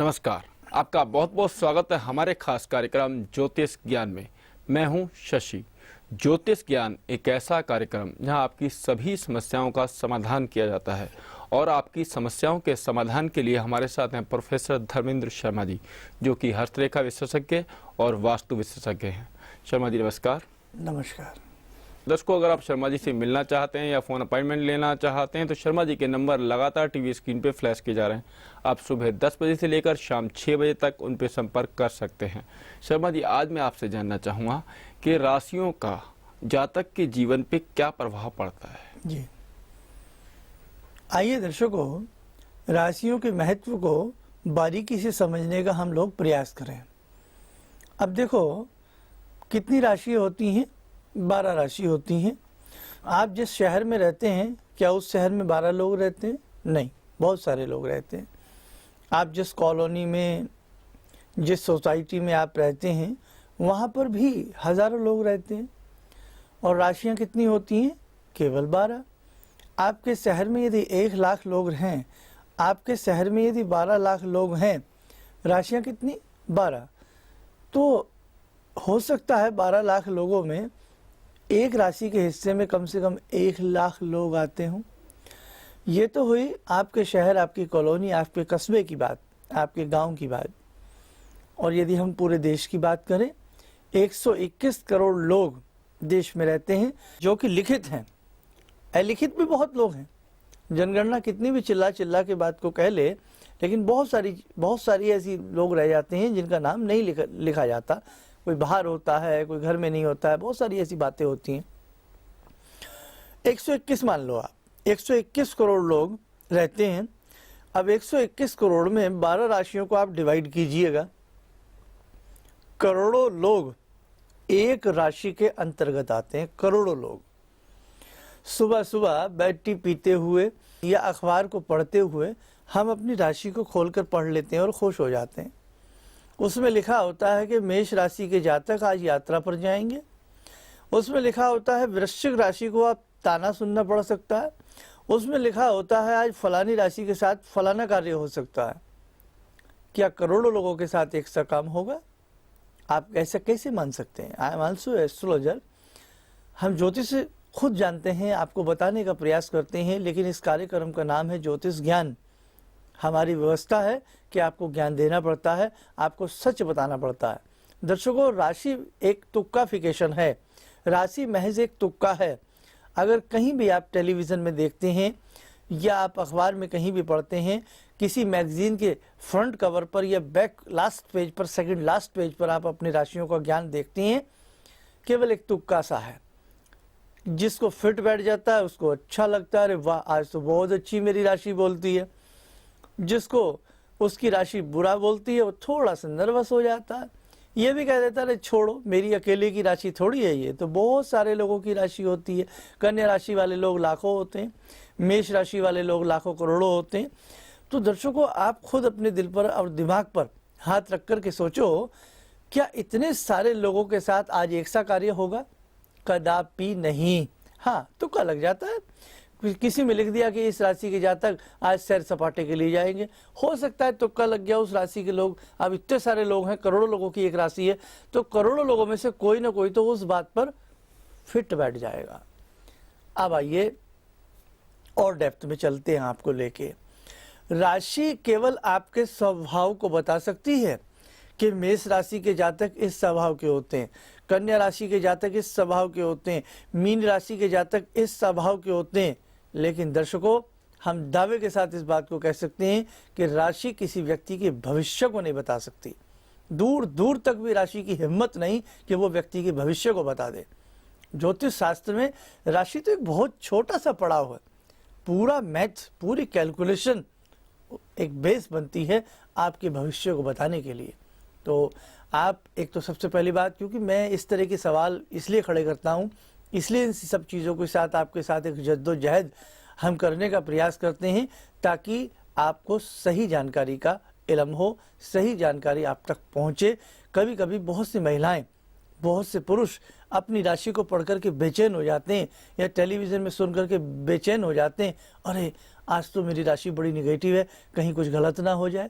नमस्कार, आपका बहुत बहुत स्वागत है हमारे खास कार्यक्रम ज्योतिष ज्ञान में। मैं हूं शशि। ज्योतिष ज्ञान एक ऐसा कार्यक्रम जहां आपकी सभी समस्याओं का समाधान किया जाता है और आपकी समस्याओं के समाधान के लिए हमारे साथ हैं प्रोफेसर धर्मेंद्र शर्मा जी, जो कि हस्तरेखा विशेषज्ञ और वास्तु विशेषज्ञ हैं। शर्मा जी नमस्कार। नमस्कार। दर्शकों, अगर आप शर्मा जी से मिलना चाहते हैं या फ़ोन अपॉइंटमेंट लेना चाहते हैं तो शर्मा जी के नंबर लगातार टीवी स्क्रीन पे फ्लैश किए जा रहे हैं। आप सुबह 10 बजे से लेकर शाम 6 बजे तक उन पे संपर्क कर सकते हैं। शर्मा जी, आज मैं आपसे जानना चाहूँगा कि राशियों का जातक के जीवन पे क्या प्रभाव पड़ता है। जी, आइए दर्शकों, राशियों के महत्व को बारीकी से समझने का हम लोग प्रयास करें। अब देखो, कितनी राशि होती हैं? 12 राशि होती हैं। आप जिस शहर में रहते हैं, क्या उस शहर में 12 लोग रहते हैं? नहीं, बहुत सारे लोग रहते हैं। आप जिस कॉलोनी में, जिस सोसाइटी में आप रहते हैं, वहाँ पर भी हज़ारों लोग रहते हैं। और राशियाँ कितनी होती हैं? केवल 12। आपके शहर में यदि 1 लाख लोग हैं, आपके शहर में यदि 12 लाख लोग हैं, राशियाँ कितनी? 12। तो हो सकता है 12 लाख लोगों में एक राशि के हिस्से में कम से कम 1 लाख लोग आते हों। ये तो हुई आपके शहर, आपकी कॉलोनी, आपके कस्बे की बात, आपके गांव की बात। और यदि हम पूरे देश की बात करें, 121 करोड़ लोग देश में रहते हैं जो कि लिखित हैं। अलिखित भी बहुत लोग हैं। जनगणना कितनी भी चिल्ला चिल्ला के बात को कह ले, लेकिन बहुत सारी ऐसी लोग रह जाते हैं जिनका नाम नहीं लिखा जाता। कोई बाहर होता है, कोई घर में नहीं होता है, बहुत सारी ऐसी बातें होती हैं। 121 मान लो आप, 121 करोड़ लोग रहते हैं। अब 121 करोड़ में 12 राशियों को आप डिवाइड कीजिएगा। करोड़ों लोग एक राशि के अंतर्गत आते हैं। करोड़ों लोग सुबह सुबह बेड टी पीते हुए या अखबार को पढ़ते हुए हम अपनी राशि को खोलकर पढ़ लेते हैं और खुश हो जाते हैं। उसमें लिखा होता है कि मेष राशि के जातक आज यात्रा पर जाएंगे। उसमें लिखा होता है वृश्चिक राशि को आप ताना सुनना पड़ सकता है। उसमें लिखा होता है आज फलानी राशि के साथ फलाना कार्य हो सकता है। क्या करोड़ों लोगों के साथ एक सा काम होगा? आप ऐसा कैसे मान सकते हैं? I am also astrologer. हम ज्योतिष खुद जानते हैं, आपको बताने का प्रयास करते हैं, लेकिन इस कार्यक्रम का नाम है ज्योतिष ज्ञान। हमारी व्यवस्था है कि आपको ज्ञान देना पड़ता है, आपको सच बताना पड़ता है। दर्शकों, राशि एक तुक्काफिकेशन है। राशि महज एक तुक्का है। अगर कहीं भी आप टेलीविज़न में देखते हैं या आप अखबार में कहीं भी पढ़ते हैं, किसी मैगजीन के फ्रंट कवर पर या बैक लास्ट पेज पर, सेकंड लास्ट पेज पर आप अपनी राशियों का ज्ञान देखते हैं, केवल एक तुक्का सा है। जिसको फिट बैठ जाता है उसको अच्छा लगता है, अरे वाह आज तो बहुत अच्छी मेरी राशि बोलती है। जिसको उसकी राशि बुरा बोलती है वो थोड़ा सा नर्वस हो जाता है। ये भी कह देता है छोड़ो, मेरी अकेले की राशि थोड़ी है, ये तो बहुत सारे लोगों की राशि होती है। कन्या राशि वाले लोग लाखों होते हैं, मेष राशि वाले लोग लाखों करोड़ों होते हैं। तो दर्शकों, आप खुद अपने दिल पर और दिमाग पर हाथ रख कर के सोचो, क्या इतने सारे लोगों के साथ आज एक सा कार्य होगा? कदापि नहीं। हाँ, तुक्का लग जाता है। किसी में लिख दिया कि इस राशि के जातक आज सैर सपाटे के लिए जाएंगे। हो सकता है तुक्का लग गया उस राशि के लोग। अब इतने सारे लोग हैं, करोड़ों लोगों की एक राशि है, तो करोड़ों लोगों में से कोई ना कोई तो उस बात पर फिट बैठ जाएगा। अब आइए और डेप्थ में चलते हैं आपको लेके। राशि केवल आपके स्वभाव को बता सकती है कि मेष राशि के जातक इस स्वभाव के होते हैं, कन्या राशि के जातक इस स्वभाव के होते हैं, मीन राशि के जातक इस स्वभाव के होते हैं। लेकिन दर्शकों, हम दावे के साथ इस बात को कह सकते हैं कि राशि किसी व्यक्ति के भविष्य को नहीं बता सकती। दूर दूर तक भी राशि की हिम्मत नहीं कि वो व्यक्ति के भविष्य को बता दे। ज्योतिष शास्त्र में राशि तो एक बहुत छोटा सा पड़ाव है। पूरा मैथ, पूरी कैलकुलेशन एक बेस बनती है आपके भविष्य को बताने के लिए। तो आप एक तो सबसे पहली बात, क्योंकि मैं इस तरह के सवाल इसलिए खड़े करता हूँ, इसलिए इन सब चीज़ों के साथ आपके साथ एक जद्दोजहद हम करने का प्रयास करते हैं ताकि आपको सही जानकारी का इल्म हो, सही जानकारी आप तक पहुँचे। कभी कभी बहुत सी महिलाएं, बहुत से पुरुष अपनी राशि को पढ़ करके बेचैन हो जाते हैं या टेलीविज़न में सुन करके बेचैन हो जाते हैं, अरे आज तो मेरी राशि बड़ी निगेटिव है, कहीं कुछ गलत ना हो जाए।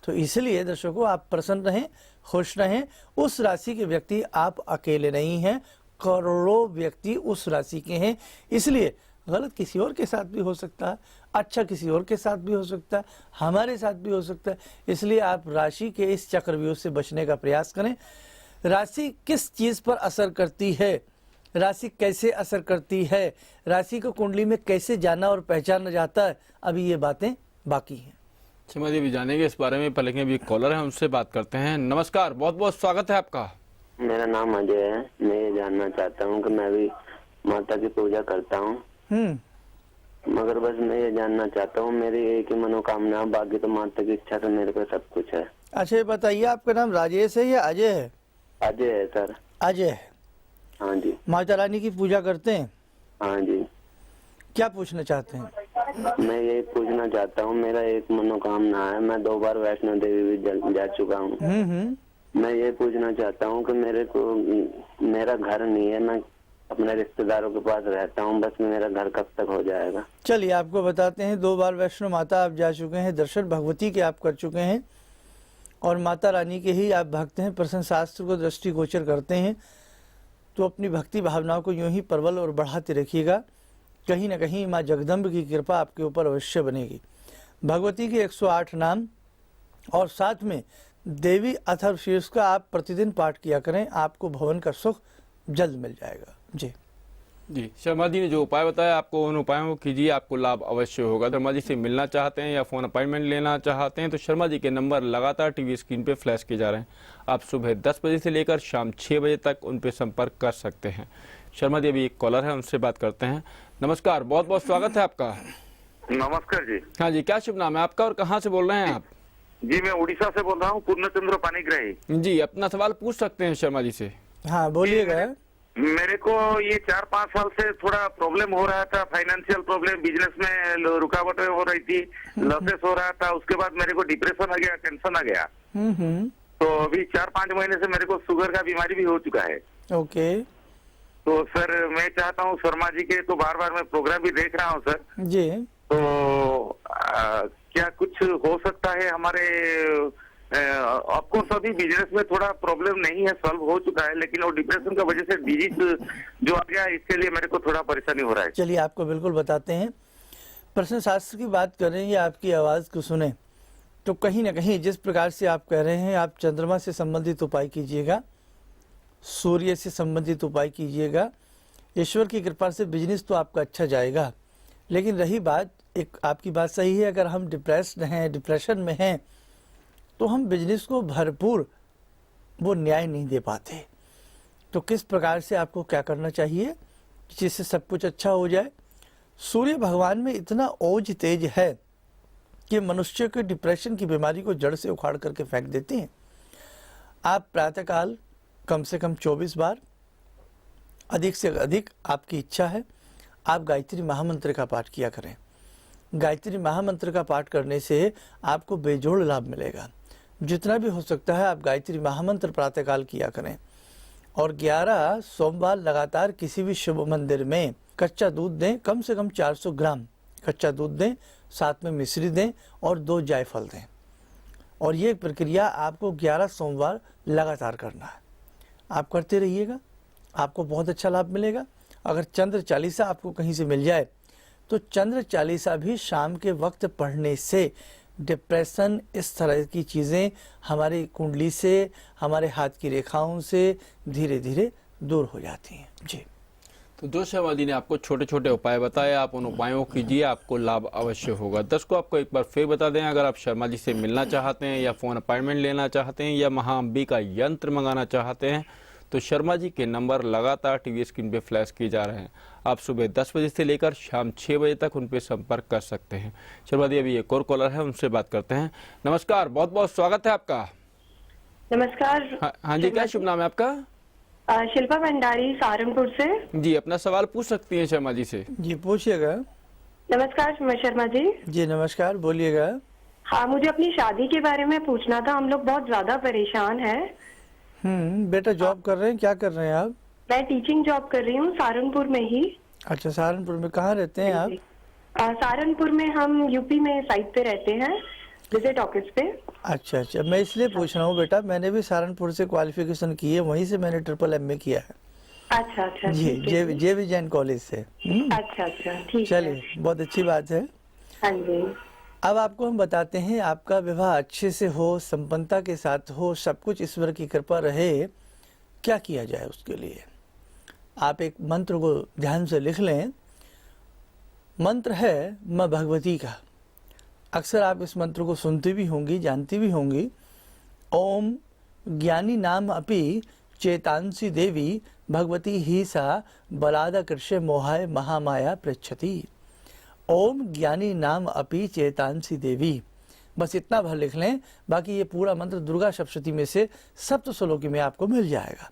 तो इसलिए दर्शकों आप प्रसन्न रहें, खुश रहें। उस राशि के व्यक्ति आप अकेले नहीं हैं, करोड़ों व्यक्ति उस राशि के हैं। इसलिए गलत किसी और के साथ भी हो सकता है, अच्छा किसी और के साथ भी हो सकता है, हमारे साथ भी हो सकता है। इसलिए आप राशि के इस चक्रव्यूह से बचने का प्रयास करें। राशि किस चीज पर असर करती है, राशि कैसे असर करती है, राशि को कुंडली में कैसे जाना और पहचाना जाता है, अभी ये बातें बाकी हैं। शर्मा जी, अभी जानेंगे इस बारे में। पहले के अभी कॉलर है, उनसे बात करते हैं। नमस्कार, बहुत बहुत स्वागत है आपका। मेरा नाम अजय है। मैं ये जानना चाहता हूँ कि मैं भी माता की पूजा करता हूँ, मगर बस मैं ये जानना चाहता हूँ, मेरी एक ही मनोकामना है, बाकी तो माता की इच्छा से मेरे पे सब कुछ है। अच्छा ये बताइए, आपका नाम राजेश है या अजय है? अजय है सर। अजय है। हाँ जी। माता रानी की पूजा करते हैं? हाँ जी। क्या पूछना चाहते हैं? मैं यही पूछना चाहता हूँ, मेरा एक मनोकामना है। मैं 2 बार वैष्णो देवी भी जा चुका हूँ। मैं ये पूछना चाहता हूँ कि मेरा घर नहीं है, मैं अपने रिश्तेदारों के पास रहता हूँ, बस मेरा घर कब तक हो जाएगा? चलिए आपको बताते हैं। 2 बार वैष्णो माता आप जा चुके हैं, दर्शन भगवती के आप कर चुके हैं और माता रानी के ही आप भक्त हैं, प्रसन्न शास्त्र को दृष्टिगोचर करते हैं। तो अपनी भक्ति भावनाओं को यूं ही प्रबल और बढ़ाते रखिएगा। कहीं ना कहीं माँ जगदम्ब की कृपा आपके ऊपर अवश्य बनेगी। भगवती के 108 नाम और साथ में देवी अथर्वशीर्ष का आप प्रतिदिन पाठ किया करें, आपको भवन का सुख जल्द मिल जाएगा। जी जी, शर्मा जी ने जो उपाय बताया, आपको उन उपायों को कीजिए, आपको लाभ अवश्य होगा। शर्मा जी से मिलना चाहते हैं या फ़ोन अपॉइंटमेंट लेना चाहते हैं तो शर्मा जी के नंबर लगातार टीवी स्क्रीन पे फ्लैश किए जा रहे हैं। आप सुबह 10 बजे से लेकर शाम 6 बजे तक उन पे संपर्क कर सकते हैं। शर्मा जी, अभी एक कॉलर है, उनसे बात करते हैं। नमस्कार, बहुत बहुत स्वागत है आपका। नमस्कार जी। हाँ जी, क्या शुभ नाम है आपका और कहाँ से बोल रहे हैं आप? जी मैं उड़ीसा से बोल रहा हूँ, पूर्णचंद्र पानीग्राही। जी, अपना सवाल पूछ सकते हैं शर्मा जी से। हाँ बोलिएगा। मेरे को ये 4-5 साल से थोड़ा प्रॉब्लम हो रहा था, फाइनेंशियल प्रॉब्लम, बिजनेस में रुकावटें हो रही थी, लॉसेस हो रहा था। उसके बाद मेरे को डिप्रेशन आ गया, टेंशन आ गया। तो अभी 4-5 महीने से मेरे को शुगर का बीमारी भी हो चुका है। ओके। तो सर मैं चाहता हूँ, शर्मा जी के तो बार बार मैं प्रोग्राम भी देख रहा हूँ सर। जी। तो क्या कुछ हो सकता है हमारे? आपको सभी बिजनेस में थोड़ा प्रॉब्लम नहीं है, सॉल्व हो चुका है, लेकिन वो डिप्रेशन की वजह से डिजीज जो आ गया, इसके लिए मेरे को थोड़ा परेशानी हो रहा है। चलिए आपको बिल्कुल बताते हैं। प्रश्न शास्त्र की बात कर रहे हैं या आपकी आवाज़ को सुने तो कहीं ना कहीं जिस प्रकार से आप कह रहे हैं, आप चंद्रमा से संबंधित उपाय कीजिएगा, सूर्य से संबंधित उपाय कीजिएगा। ईश्वर की कृपा से बिजनेस तो आपका अच्छा जाएगा। लेकिन रही बात, एक आपकी बात सही है, अगर हम डिप्रेस्ड हैं, डिप्रेशन में हैं, तो हम बिजनेस को भरपूर वो न्याय नहीं दे पाते। तो किस प्रकार से आपको क्या करना चाहिए जिससे सब कुछ अच्छा हो जाए? सूर्य भगवान में इतना ओज तेज है कि मनुष्य के डिप्रेशन की बीमारी को जड़ से उखाड़ करके फेंक देते हैं। आप प्रातःकाल कम से कम 24 बार, अधिक से अधिक आपकी इच्छा है, आप गायत्री महामंत्र का पाठ किया करें। गायत्री महामंत्र का पाठ करने से आपको बेजोड़ लाभ मिलेगा। जितना भी हो सकता है आप गायत्री महामंत्र प्रातःकाल किया करें। और 11 सोमवार लगातार किसी भी शुभ मंदिर में कच्चा दूध दें, कम से कम 400 ग्राम कच्चा दूध दें, साथ में मिश्री दें और 2 जायफल दें। और ये प्रक्रिया आपको 11 सोमवार लगातार करना है। आप करते रहिएगा, आपको बहुत अच्छा लाभ मिलेगा। अगर चंद्र चालीसा आपको कहीं से मिल जाए तो चंद्र चालीसा भी शाम के वक्त पढ़ने से डिप्रेशन, इस तरह की चीज़ें हमारी कुंडली से, हमारे हाथ की रेखाओं से धीरे धीरे दूर हो जाती हैं। जी, तो जो शर्मा जी ने आपको छोटे छोटे उपाय बताए, आप उन उपायों को कीजिए, आपको लाभ अवश्य होगा। दर्शकों, आपको एक बार फिर बता दें, अगर आप शर्मा जी से मिलना चाहते हैं या फ़ोन अपॉइंटमेंट लेना चाहते हैं या महाअंबिका यंत्र मंगाना चाहते हैं तो शर्मा जी के नंबर लगातार टीवी स्क्रीन पे फ्लैश किए जा रहे हैं। आप सुबह 10 बजे से लेकर शाम 6 बजे तक उन पे संपर्क कर सकते हैं। शर्मा जी, अभी एक और कॉलर है, उनसे बात करते हैं। नमस्कार, बहुत बहुत स्वागत है आपका। नमस्कार। हाँ जी, क्या शुभ नाम है आपका? शिल्पा भंडारी, सहारनपुर से। जी, अपना सवाल पूछ सकती हैं शर्मा जी से। जी पूछिएगा। नमस्कार शर्मा जी। जी नमस्कार, बोलिएगा। हाँ, मुझे अपनी शादी के बारे में पूछना था। हम लोग बहुत ज्यादा परेशान हैं। बेटा जॉब कर रहे हैं, क्या कर रहे हैं आप? मैं टीचिंग जॉब कर रही हूँ सहारनपुर में ही। अच्छा, सहारनपुर में कहाँ रहते हैं आप? सहारनपुर में हम यूपी में साइड पे रहते हैं। विजिट ऑफिस पे। अच्छा अच्छा, मैं इसलिए पूछ रहा हूँ बेटा, मैंने भी सहारनपुर से क्वालिफिकेशन की है, वहीं से मैंने MMA किया है अच्छा अच्छा जी, ठीक है जी। JV जैन कॉलेज से। अच्छा अच्छा ठीक है। चलिए, बहुत अच्छी बात है। हाँ जी। अब आपको हम बताते हैं, आपका विवाह अच्छे से हो, संपन्नता के साथ हो, सब कुछ ईश्वर की कृपा रहे, क्या किया जाए उसके लिए। आप एक मंत्र को ध्यान से लिख लें। मंत्र है माँ भगवती का। अक्सर आप इस मंत्र को सुनती भी होंगी, जानती भी होंगी। ओम ज्ञानी नाम अपि चेतांसी देवी भगवती ही सा बलाद कृष्य मोहाय महामाया पृच्छति। ओम ज्ञानी नाम अपि चेतांसी देवी, बस इतना भर लिख लें। बाकी ये पूरा मंत्र दुर्गा सप्तशती में से सप्त श्लोकी में आपको मिल जाएगा।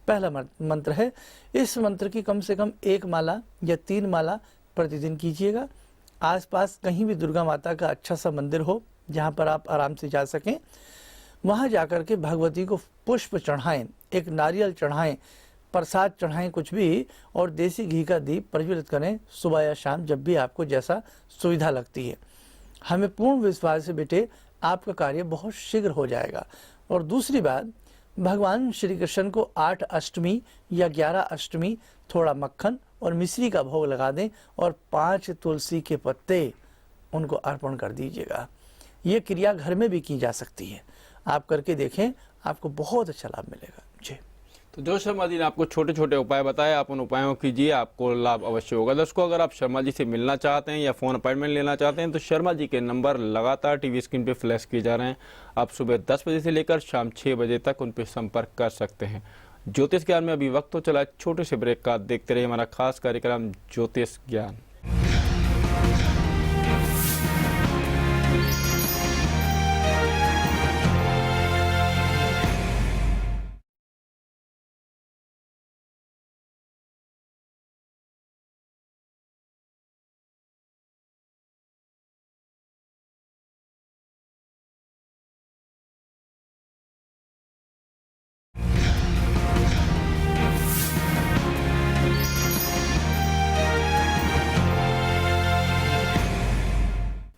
पहला मंत्र है, इस मंत्र की कम से कम 1 माला या 3 माला प्रतिदिन कीजिएगा। आसपास कहीं भी दुर्गा माता का अच्छा सा मंदिर हो जहाँ पर आप आराम से जा सकें, वहाँ जाकर के भगवती को पुष्प चढ़ाएं, एक नारियल चढ़ाएं, प्रसाद चढ़ाएं कुछ भी, और देसी घी का दीप प्रज्वलित करें सुबह या शाम, जब भी आपको जैसा सुविधा लगती है। हमें पूर्ण विश्वास है बेटे, आपका कार्य बहुत शीघ्र हो जाएगा। और दूसरी बात, भगवान श्री कृष्ण को 8 अष्टमी या 11 अष्टमी थोड़ा मक्खन और मिश्री का भोग लगा दें और 5 तुलसी के पत्ते उनको अर्पण कर दीजिएगा। ये क्रिया घर में भी की जा सकती है, आप करके देखें, आपको बहुत अच्छा लाभ मिलेगा जी। तो जो शर्मा जी ने आपको छोटे छोटे उपाय बताए, आप उन उपायों कीजिए, आपको लाभ अवश्य होगा। दर्शकों, अगर आप शर्मा जी से मिलना चाहते हैं या फ़ोन अपॉइंटमेंट लेना चाहते हैं तो शर्मा जी के नंबर लगातार टीवी स्क्रीन पे फ्लैश किए जा रहे हैं। आप सुबह 10 बजे से लेकर शाम 6 बजे तक उन पर संपर्क कर सकते हैं। ज्योतिष ज्ञान में अभी वक्त तो चला छोटे से ब्रेक का, देखते रहिए हमारा खास कार्यक्रम ज्योतिष ज्ञान।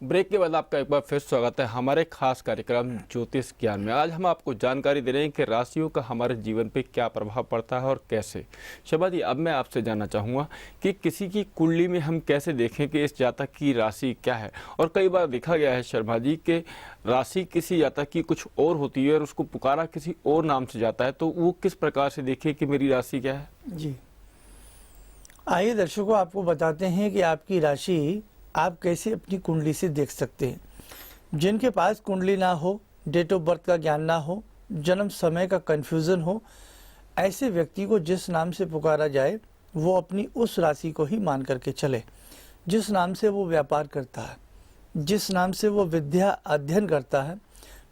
ब्रेक के बाद आपका एक बार फिर स्वागत है हमारे खास कार्यक्रम ज्योतिष ज्ञान में। आज हम आपको जानकारी दे रहे हैं कि राशियों का हमारे जीवन पे क्या प्रभाव पड़ता है और कैसे। शर्मा जी, अब मैं आपसे जानना चाहूँगा कि किसी की कुंडली में हम कैसे देखें कि इस जातक की राशि क्या है। और कई बार देखा गया है शर्मा जी कि राशि किसी जातक की कुछ और होती है और उसको पुकारा किसी और नाम से जाता है, तो वो किस प्रकार से देखे कि मेरी राशि क्या है। जी, आइए दर्शकों, आपको बताते हैं कि आपकी राशि आप कैसे अपनी कुंडली से देख सकते हैं। जिनके पास कुंडली ना हो, डेट ऑफ बर्थ का ज्ञान ना हो, जन्म समय का कन्फ्यूज़न हो, ऐसे व्यक्ति को जिस नाम से पुकारा जाए वो अपनी उस राशि को ही मान करके चले। जिस नाम से वो व्यापार करता है, जिस नाम से वो विद्या अध्ययन करता है,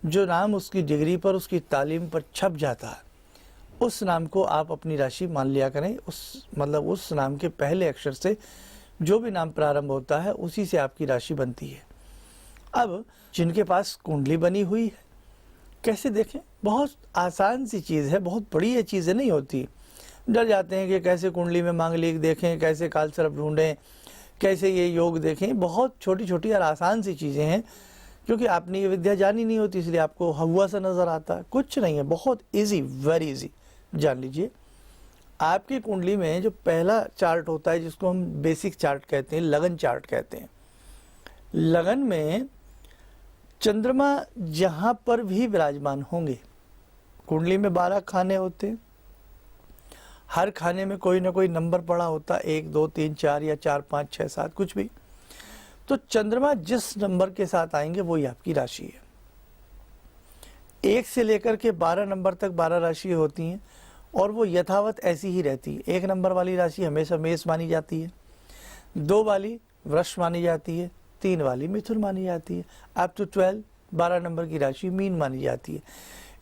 जो नाम उसकी डिग्री पर, उसकी तालीम पर छप जाता है, उस नाम को आप अपनी राशि मान लिया करें। उस नाम के पहले अक्षर से जो भी नाम प्रारंभ होता है उसी से आपकी राशि बनती है। अब जिनके पास कुंडली बनी हुई है, कैसे देखें? बहुत आसान सी चीज़ है, बहुत बड़ी ये चीज़ें नहीं होती। डर जाते हैं कि कैसे कुंडली में मांगलिक देखें, कैसे कालसर्प ढूंढें, कैसे ये योग देखें। बहुत छोटी छोटी और आसान सी चीज़ें हैं, क्योंकि आपने ये विद्या जानी नहीं होती इसलिए आपको हवा सा नज़र आता है। कुछ नहीं है, बहुत ईजी, वेरी ईजी। जान लीजिए, आपकी कुंडली में जो पहला चार्ट होता है, जिसको हम बेसिक चार्ट कहते हैं, लगन चार्ट कहते हैं। लगन में चंद्रमा जहाँ पर भी विराजमान होंगे, कुंडली में 12 खाने होते हैं, हर खाने में कोई ना कोई नंबर पड़ा होता है, 1 2 3 4 या 4 5 6 7 कुछ भी। तो चंद्रमा जिस नंबर के साथ आएंगे वही आपकी राशि है। 1 से लेकर के 12 नंबर तक 12 राशि होती हैं और वो यथावत ऐसी ही रहती है। 1 नंबर वाली राशि हमेशा मेष मानी जाती है, 2 वाली वृष मानी जाती है, 3 वाली मिथुन मानी जाती है, अप टू 12 नंबर की राशि मीन मानी जाती है।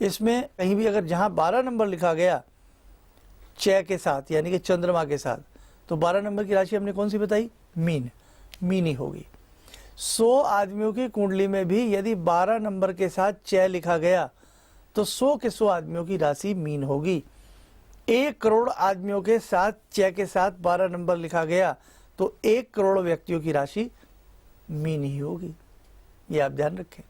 इसमें कहीं भी अगर जहाँ 12 नंबर लिखा गया चय के साथ, यानी कि चंद्रमा के साथ, तो 12 नंबर की राशि हमने कौन सी बताई? मीन ही होगी। 100 आदमियों की कुंडली में भी यदि 12 नंबर के साथ चय लिखा गया तो 100 के 100 आदमियों की राशि मीन होगी। 1 करोड़ आदमियों के साथ चय के साथ 12 नंबर लिखा गया तो 1 करोड़ व्यक्तियों की राशि मीन ही होगी। ये आप ध्यान रखें।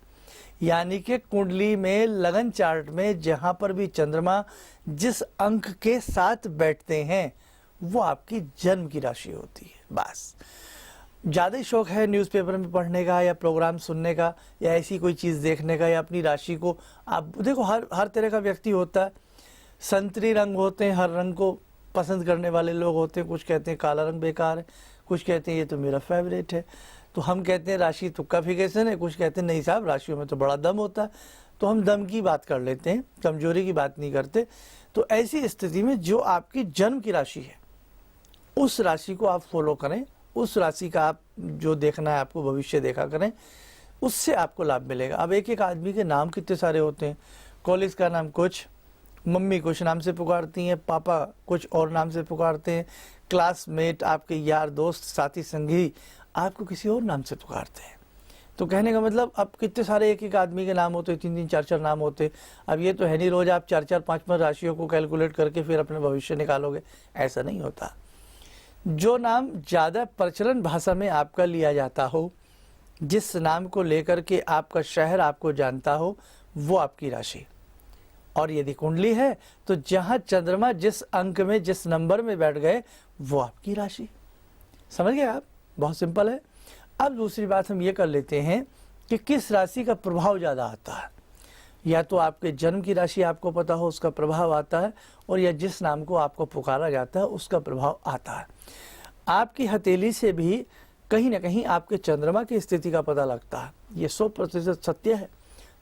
यानी कि कुंडली में लगन चार्ट में जहां पर भी चंद्रमा जिस अंक के साथ बैठते हैं वो आपकी जन्म की राशि होती है। बस ज़्यादा ही शौक है न्यूज़पेपर में पढ़ने का या प्रोग्राम सुनने का या ऐसी कोई चीज़ देखने का या अपनी राशि को आप देखो, हर तरह का व्यक्ति होता है। संतरी रंग होते हैं, हर रंग को पसंद करने वाले लोग होते हैं। कुछ कहते हैं काला रंग बेकार है, कुछ कहते हैं ये तो मेरा फेवरेट है। तो हम कहते हैं राशि तुक्का फिकेशन है, कुछ कहते हैं नहीं साहब राशियों में तो बड़ा दम होता है। तो हम दम की बात कर लेते हैं, कमजोरी की बात नहीं करते। तो ऐसी स्थिति में जो आपकी जन्म की राशि है उस राशि को आप फॉलो करें, उस राशि का आप जो देखना है आपको भविष्य देखा करें, उससे आपको लाभ मिलेगा। अब एक एक आदमी के नाम कितने सारे होते हैं। कॉलेज का नाम कुछ, मम्मी कुछ नाम से पुकारती हैं, पापा कुछ और नाम से पुकारते हैं, क्लासमेट आपके यार दोस्त साथी संगी आपको किसी और नाम से पुकारते हैं। तो कहने का मतलब अब कितने सारे एक एक आदमी के नाम होते, 3-3 4-4 नाम होते। अब ये तो है नहीं रोज आप 4-4 5-5 राशियों को कैलकुलेट करके फिर अपने भविष्य निकालोगे, ऐसा नहीं होता। जो नाम ज़्यादा प्रचलन भाषा में आपका लिया जाता हो, जिस नाम को लेकर के आपका शहर आपको जानता हो, वो आपकी राशि। और यदि कुंडली है तो जहाँ चंद्रमा जिस अंक में जिस नंबर में बैठ गए वो आपकी राशि। समझ गए आप? बहुत सिंपल है। अब दूसरी बात हम ये कर लेते हैं कि किस राशि का प्रभाव ज़्यादा आता है। या तो आपके जन्म की राशि आपको पता हो उसका प्रभाव आता है, और या जिस नाम को आपको पुकारा जाता है उसका प्रभाव आता है। आपकी हथेली से भी कहीं ना कहीं आपके चंद्रमा की स्थिति का पता लगता है। ये 100% सत्य है।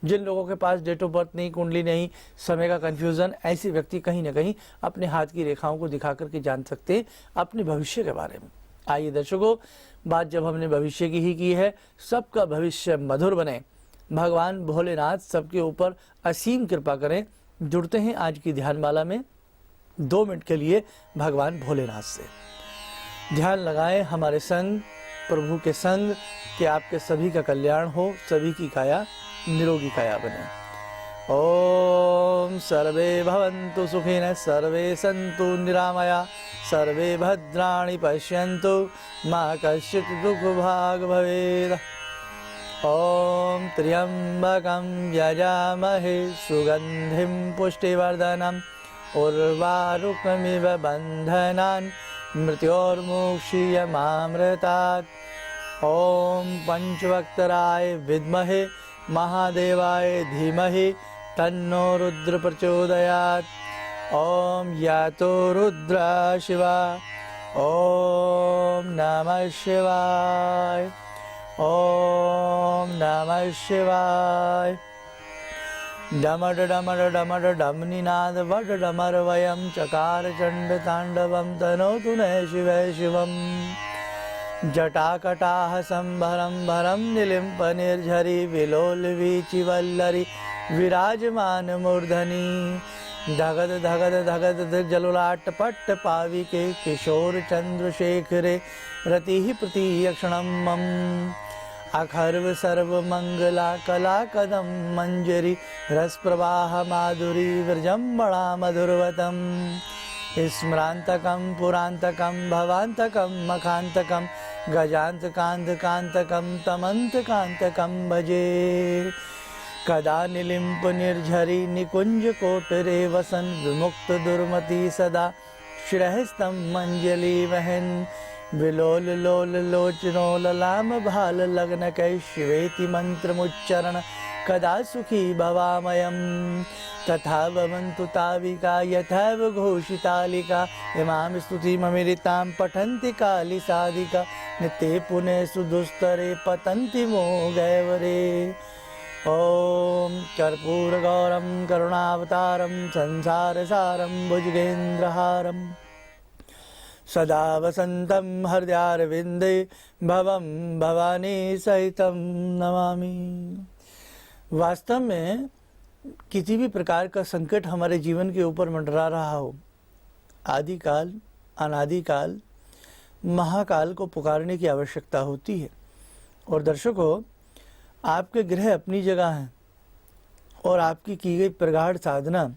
जिन लोगों के पास डेट ऑफ बर्थ नहीं, कुंडली नहीं, समय का कन्फ्यूज़न, ऐसे व्यक्ति कहीं ना कहीं अपने हाथ की रेखाओं को दिखा करके जान सकते हैं अपने भविष्य के बारे में। आइए दर्शकों, बात जब हमने भविष्य की ही की है, सबका भविष्य मधुर बने, भगवान भोलेनाथ सबके ऊपर असीम कृपा करें। जुड़ते हैं आज की ध्यानमाला में 2 मिनट के लिए भगवान भोलेनाथ से। ध्यान लगाएं हमारे संग, प्रभु के संग, कि आपके सभी का कल्याण हो, सभी की काया निरोगी काया बने। ओम सर्वे भवन्तु सुखिनः, सर्वे सन्तु निरामया, सर्वे भद्राणि पश्यन्तु, मा कश्चित् दुःखभाग् भवेत्। ओम त्र्यंबकं यजामहे सुगंधिं पुष्टिवर्धनम्, उर्वारुकमिव बन्धनान् मृत्योर्मुक्षीयमामृतात्। ओम पंचवक्तराय विद्महे महादेवाय धीमहि तन्नो रुद्र प्रचोदयात्। ओम यातो रुद्र शिवा। ओम नमः शिवाय। ओम नमः शिवाय। डमड डमड डमड डम निनाद वड डमर वयं चकार चंड तांडवं तनोतु नः शिवः शिवम्। जटाकटाह संभरं भरं निलिम्प निर्झरी, विलोल वीचिवल्लरी विराजमान मूर्धनि। धगद धगद धगद जलुलाट पट्ट पाविके, किशोर चंद्रशेखरे रतिः प्रतीयक्षणं मम। अखर्व सर्व मंगला कला कदम मंजरी, रस प्रवाह माधुरी विरजम्बणा मधुरवतम। स्मरांतकं पुरांतकं भवांतकं मखांतकं, गजांतकांतकांतकं तमंतकांतकं भजे। कदा निलिम्प निर्झरी निकुंज कोटरे वसन, विमुक्त दुर्मति सदा शिरहस्तं मंजलि वहन। विलोल लोल लोचनो ललाम भाल लग्न कैशिवेति मंत्रमुच्चरण, कदा सुखी भवामयम्। तथा भवन्तु ताविका यथैव घोषितालिका, इमां स्तुतिममृतां पठन्ति काली साधिका। नित्ये पुनः सुदुस्तरे पतन्ति मोगैवरे। ओम कर्पूरगौरं करुणावतारं संसारसारं भुजगेन्द्रहारम्, सदा वसन्तं हृदयारविन्दे भवं भवानी सहितं नमामि। वास्तव में किसी भी प्रकार का संकट हमारे जीवन के ऊपर मंडरा रहा हो, आदिकाल अनादिकाल महाकाल को पुकारने की आवश्यकता होती है। और दर्शकों, आपके ग्रह अपनी जगह हैं और आपकी की गई प्रगाढ़ साधना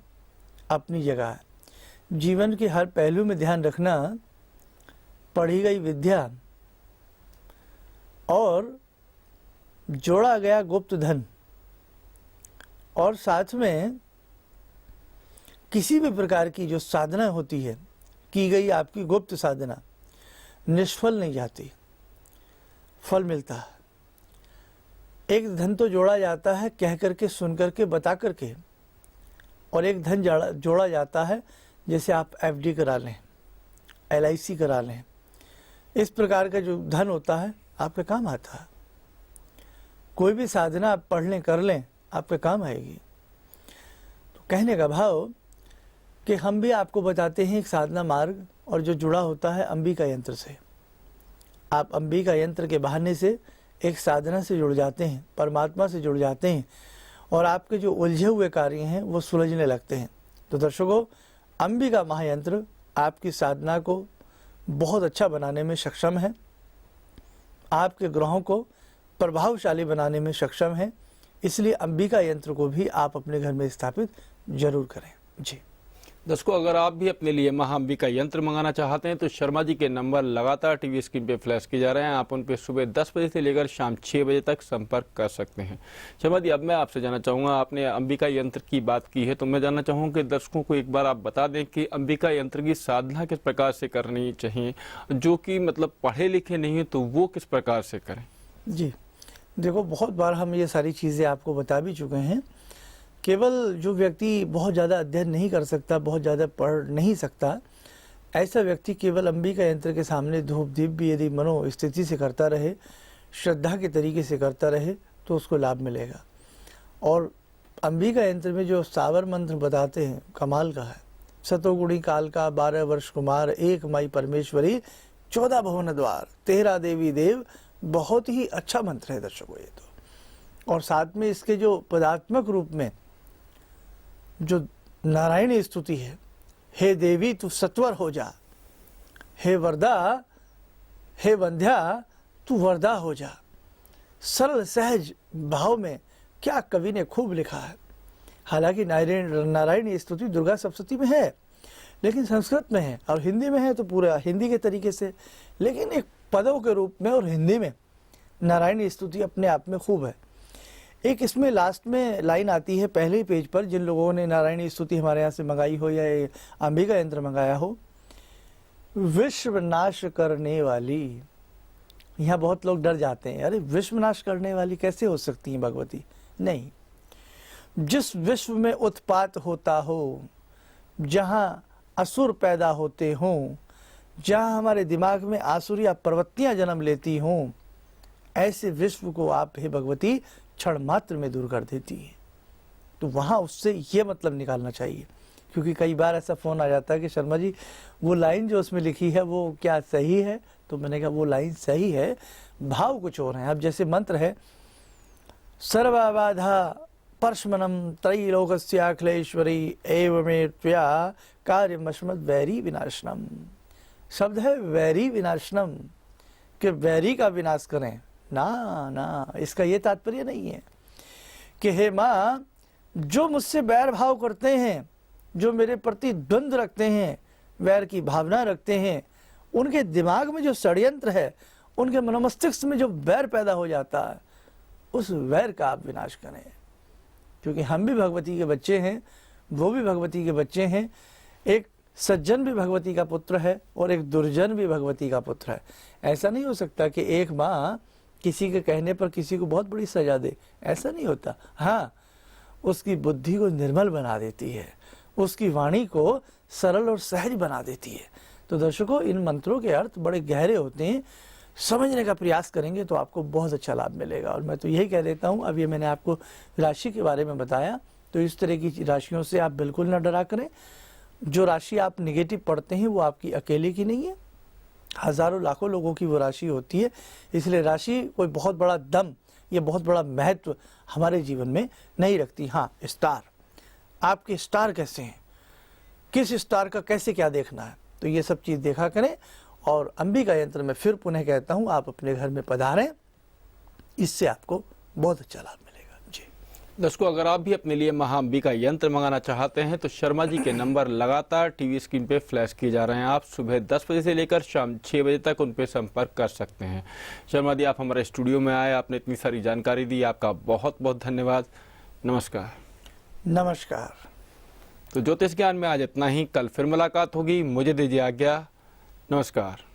अपनी जगह है। जीवन के हर पहलू में ध्यान रखना, पढ़ी गई विद्या और जोड़ा गया गुप्त धन और साथ में किसी भी प्रकार की जो साधना होती है, की गई आपकी गुप्त साधना निष्फल नहीं जाती, फल मिलता है। एक धन तो जोड़ा जाता है कह करके, सुन करके, बता करके, और एक धन जोड़ा जाता है जैसे आप FD करा लें, LIC करा लें। इस प्रकार का जो धन होता है आपके काम आता है। कोई भी साधना आप पढ़ लें, कर लें, आपके काम आएगी। तो कहने का भाव कि हम भी आपको बताते हैं एक साधना मार्ग, और जो जुड़ा होता है अंबिका यंत्र से। आप अंबिका यंत्र के बहाने से एक साधना से जुड़ जाते हैं, परमात्मा से जुड़ जाते हैं, और आपके जो उलझे हुए कार्य हैं वो सुलझने लगते हैं। तो दर्शकों, अंबिका महायंत्र आपकी साधना को बहुत अच्छा बनाने में सक्षम है, आपके ग्रहों को प्रभावशाली बनाने में सक्षम है। इसलिए अंबिका यंत्र को भी आप अपने घर में स्थापित जरूर करें। जी दर्शकों, अगर आप भी अपने लिए महाअंबिका यंत्र मंगाना चाहते हैं तो शर्मा जी के नंबर लगातार टीवी स्क्रीन पे फ्लैश किए जा रहे हैं। आप उन पे सुबह 10 बजे से लेकर शाम 6 बजे तक संपर्क कर सकते हैं। शर्मा जी, अब मैं आपसे जानना चाहूँगा, आपने अंबिका यंत्र की बात की है तो मैं जानना चाहूँगा कि दर्शकों को एक बार आप बता दें कि अंबिका यंत्र की साधना किस प्रकार से करनी चाहिए, जो कि मतलब पढ़े लिखे नहीं है तो वो किस प्रकार से करें। जी देखो, बहुत बार हम ये सारी चीज़ें आपको बता भी चुके हैं। केवल जो व्यक्ति बहुत ज़्यादा अध्ययन नहीं कर सकता, बहुत ज़्यादा पढ़ नहीं सकता, ऐसा व्यक्ति केवल अंबिका यंत्र के सामने धूप दीप भी यदि मनो स्थिति से करता रहे, श्रद्धा के तरीके से करता रहे, तो उसको लाभ मिलेगा। और अंबिका यंत्र में जो स्थावर मंत्र बताते हैं कमाल का है। सतोगुणी काल का 12 वर्ष कुमार, 1 माई परमेश्वरी, 14 भुवन द्वार, 13 देवी देव। बहुत ही अच्छा मंत्र है दर्शकों ये तो। और साथ में इसके जो पदात्मक रूप में जो नारायणी स्तुति है, हे देवी तू सत्वर हो जा, हे वरदा, हे वंध्या तू वरदा हो जा। सरल सहज भाव में क्या कवि ने खूब लिखा है। हालांकि नारायणी स्तुति दुर्गा सप्तशती में है, लेकिन संस्कृत में है, और हिंदी में है तो पूरा हिंदी के तरीके से, लेकिन एक पदों के रूप में और हिंदी में नारायणी स्तुति अपने आप में खूब है। एक इसमें लास्ट में लाइन आती है पहले ही पेज पर, जिन लोगों ने नारायणी स्तुति हमारे यहाँ से मंगाई हो या अंबिका यंत्र मंगाया हो, विश्व नाश करने वाली। यहाँ बहुत लोग डर जाते हैं, अरे विश्व नाश करने वाली कैसे हो सकती है भगवती? नहीं, जिस विश्व में उत्पात होता हो, जहाँ असुर पैदा होते हों, जहाँ हमारे दिमाग में आसुरिया प्रवृत्तियाँ जन्म लेती हों, ऐसे विश्व को आप हे भगवती क्षण मात्र में दूर कर देती है। तो वहाँ उससे ये मतलब निकालना चाहिए, क्योंकि कई बार ऐसा फ़ोन आ जाता है कि शर्मा जी वो लाइन जो उसमें लिखी है वो क्या सही है? तो मैंने कहा वो लाइन सही है, भाव कुछ और है। अब जैसे मंत्र है, सर्वबाधा परशमनम त्रैलोकस्याखिलेश्वरी एवमे त्वया कार्यमस्मद् वैरी विनाशनम। शब्द है वैरी विनाशनम, कि वैरी का विनाश करें। ना ना, इसका ये तात्पर्य नहीं है कि हे माँ, जो मुझसे बैर भाव करते हैं, जो मेरे प्रति द्वंद्व रखते हैं, वैर की भावना रखते हैं, उनके दिमाग में जो षड्यंत्र है, उनके मनोमस्तिष्क में जो वैर पैदा हो जाता है, उस वैर का आप विनाश करें। क्योंकि हम भी भगवती के बच्चे हैं, वो भी भगवती के बच्चे हैं। एक सज्जन भी भगवती का पुत्र है और एक दुर्जन भी भगवती का पुत्र है। ऐसा नहीं हो सकता कि एक माँ किसी के कहने पर किसी को बहुत बड़ी सजा दे, ऐसा नहीं होता। हाँ, उसकी बुद्धि को निर्मल बना देती है, उसकी वाणी को सरल और सहज बना देती है। तो दर्शकों, इन मंत्रों के अर्थ बड़े गहरे होते हैं, समझने का प्रयास करेंगे तो आपको बहुत अच्छा लाभ मिलेगा। और मैं तो यही कह देता हूँ, अब ये मैंने आपको राशि के बारे में बताया, तो इस तरह की राशियों से आप बिल्कुल ना डरा करें। जो राशि आप निगेटिव पढ़ते हैं वो आपकी अकेले की नहीं है, हजारों लाखों लोगों की वो राशि होती है। इसलिए राशि कोई बहुत बड़ा दम या बहुत बड़ा महत्व हमारे जीवन में नहीं रखती। हाँ, स्टार, आपके स्टार कैसे हैं, किस स्टार का कैसे क्या देखना है, तो ये सब चीज़ देखा करें। और अंबिका यंत्र में फिर पुनः कहता हूँ, आप अपने घर में पधारें, इससे आपको बहुत अच्छा लाभ मिलेगा। जी दर्शकों, अगर आप भी अपने लिए महाअंबिका यंत्र मंगाना चाहते हैं तो शर्मा जी के नंबर लगातार टीवी स्क्रीन पे फ्लैश किए जा रहे हैं। आप सुबह 10 बजे से लेकर शाम 6 बजे तक उन पे संपर्क कर सकते हैं। शर्मा जी, आप हमारे स्टूडियो में आए, आपने इतनी सारी जानकारी दी, आपका बहुत बहुत धन्यवाद। नमस्कार। नमस्कार। तो ज्योतिष ज्ञान में आज इतना ही। कल फिर मुलाकात होगी। मुझे दीजिए आज्ञा। नमस्कार।